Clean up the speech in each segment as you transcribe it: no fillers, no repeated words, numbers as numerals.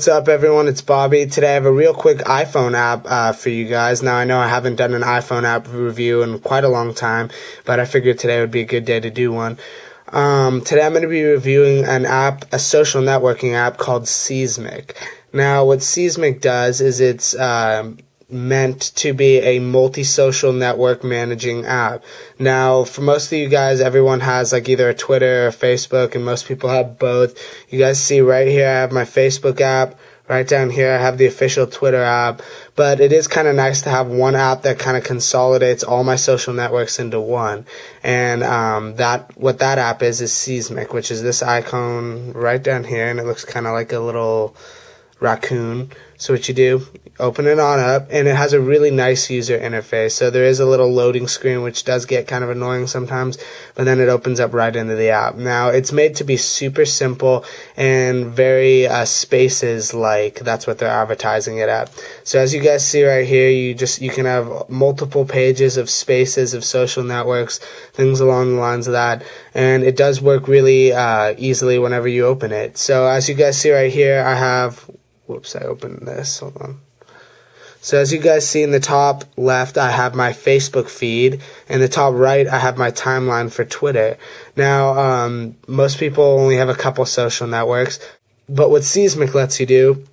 What's up, everyone? It's Bobby. Today I have a real quick iPhone app for you guys. Now, I know I haven't done an iPhone app review in quite a long time, but I figured today would be a good day to do one. Today I'm going to be reviewing an app, a social networking app called Seesmic. Now, what Seesmic does is it's meant to be a multi-social network managing app. Now, for most of you guys, everyone has like either a Twitter or Facebook, and most people have both. You guys see right here, I have my Facebook app. Right down here, I have the official Twitter app. But it is kind of nice to have one app that kind of consolidates all my social networks into one. And what that app is Seesmic, which is this icon right down here, and it looks kind of like a little raccoon. So what you do, open it on up, and it has a really nice user interface. So there is a little loading screen, which does get kind of annoying sometimes, but then it opens up right into the app. Now, it's made to be super simple and very Spaces-like. That's what they're advertising it at. So as you guys see right here, you can have multiple pages of Spaces, of social networks, things along the lines of that, and it does work really easily whenever you open it. So as you guys see right here, I have... Whoops, I opened this. Hold on. So as you guys see in the top left, I have my Facebook feed. In the top right, I have my timeline for Twitter. Now, most people only have a couple social networks, but what Seesmic lets you do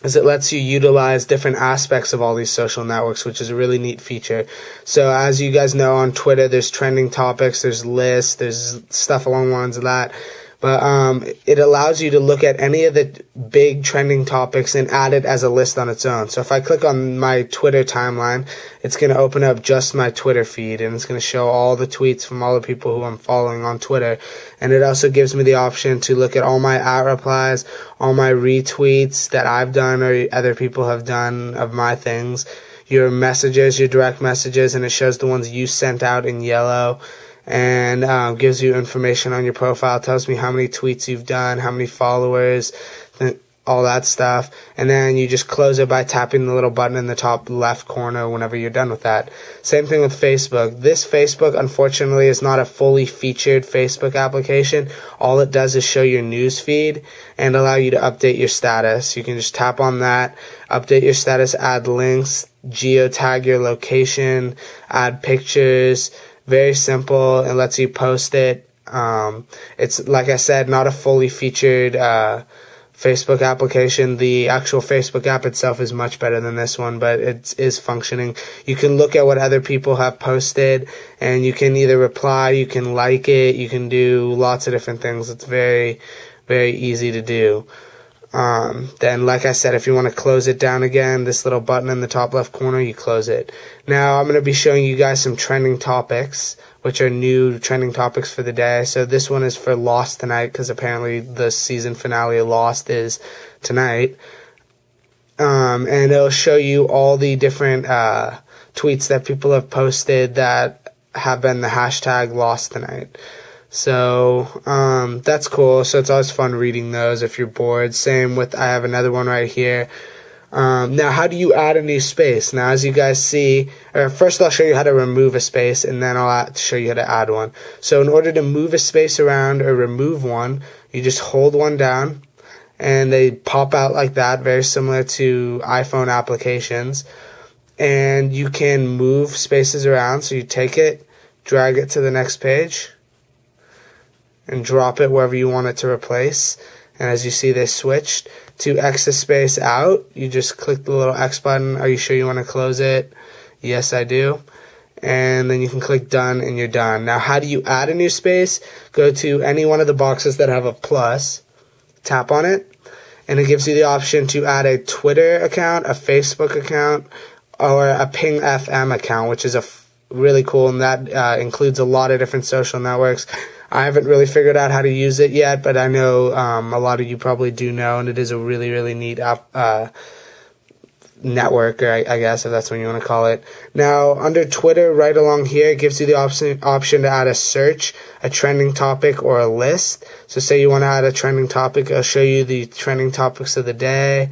is it lets you utilize different aspects of all these social networks, which is a really neat feature. So as you guys know, on Twitter, there's trending topics, there's lists, there's stuff along the lines of that. But it allows you to look at any of the big trending topics and add it as a list on its own. So if I click on my Twitter timeline, it's going to open up just my Twitter feed, and it's going to show all the tweets from all the people who I'm following on Twitter. And it also gives me the option to look at all my @replies, all my retweets that I've done or other people have done of my things, your messages, your direct messages, and it shows the ones you sent out in yellow. And gives you information on your profile, tells me how many tweets you've done, how many followers, all that stuff. And then you just close it by tapping the little button in the top left corner whenever you're done with that. Same thing with Facebook. This Facebook, unfortunately, is not a fully featured Facebook application. All it does is show your news feed and allow you to update your status. You can just tap on that, update your status, add links, geotag your location, add pictures. Very simple, and lets you post it. It's, like I said, not a fully featured Facebook application. The actual Facebook app itself is much better than this one, but it is functioning. You can look at what other people have posted, and you can either reply, you can like it, you can do lots of different things. It's very, very easy to do. Then, like I said, if you want to close it down again, this little button in the top left corner, you close it. Now, I'm going to be showing you guys some trending topics, which are new trending topics for the day. So this one is for Lost tonight, because apparently the season finale of Lost is tonight. And it'll show you all the different tweets that people have posted that have been the hashtag Lost tonight. So, that's cool. So it's always fun reading those if you're bored. Same with, I have another one right here. Now, how do you add a new space? Now, as you guys see, first I'll show you how to remove a space, and then I'll show you how to add one. So in order to move a space around or remove one, you just hold one down, and they pop out like that, very similar to iPhone applications. And you can move spaces around. So you take it, drag it to the next page, and drop it wherever you want it to replace. And as you see, they switched. To X the space out, you just click the little X button. Are you sure you want to close it? Yes, I do. And then you can click done, and you're done. Now, how do you add a new space? Go to any one of the boxes that have a plus, tap on it, and it gives you the option to add a Twitter account, a Facebook account, or a Ping FM account, which is really cool, and that includes a lot of different social networks. I haven't really figured out how to use it yet, but I know a lot of you probably do know, and it is a really, really neat network, or I guess, if that's what you want to call it. Now, under Twitter, right along here, it gives you the option to add a search, a trending topic, or a list. So say you want to add a trending topic, I'll show you the trending topics of the day.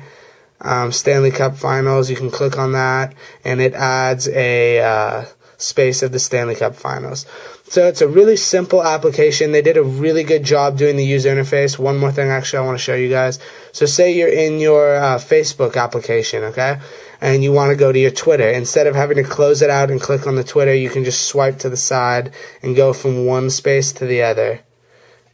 Stanley Cup Finals, you can click on that, and it adds a space of the Stanley Cup Finals. So it's a really simple application. They did a really good job doing the user interface. One more thing actually I want to show you guys. So say you're in your Facebook application, okay? And you want to go to your Twitter. Instead of having to close it out and click on the Twitter, you can just swipe to the side and go from one space to the other.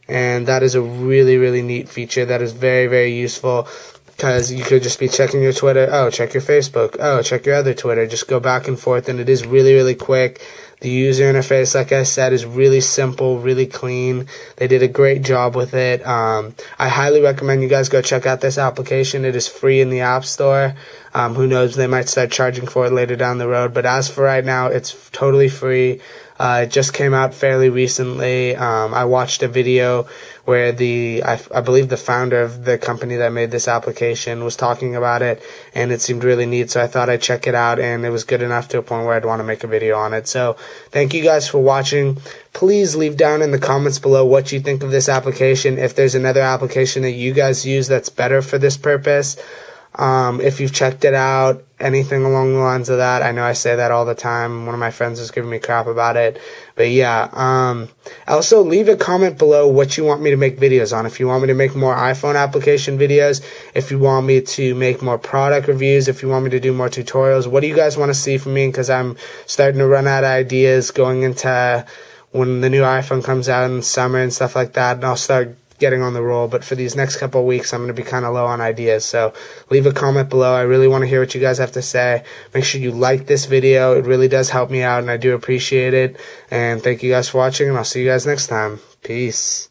And that is a really, really neat feature that is very, very useful, because you could just be checking your Twitter. Oh, check your Facebook. Oh, check your other Twitter. Just go back and forth, and it is really, really quick. The user interface, like I said, is really simple, really clean. They did a great job with it. I highly recommend you guys go check out this application. It is free in the App Store. Who knows, they might start charging for it later down the road. But as for right now, it's totally free. It just came out fairly recently. I watched a video where I believe the founder of the company that made this application was talking about it, and it seemed really neat, so I thought I'd check it out, and it was good enough to a point where I'd want to make a video on it. So thank you guys for watching. Please leave down in the comments below what you think of this application, if there's another application that you guys use that's better for this purpose. If you've checked it out, anything along the lines of that. I know I say that all the time. One of my friends was giving me crap about it. But yeah, also leave a comment below what you want me to make videos on. If you want me to make more iPhone application videos, if you want me to make more product reviews, if you want me to do more tutorials, what do you guys want to see from me? Because I'm starting to run out of ideas going into when the new iPhone comes out in summer and stuff like that, and I'll start getting on the roll. But for these next couple of weeks, I'm going to be kind of low on ideas, so leave a comment below. I really want to hear what you guys have to say. Make sure you like this video. It really does help me out, and I do appreciate it. And thank you guys for watching, and I'll see you guys next time. Peace.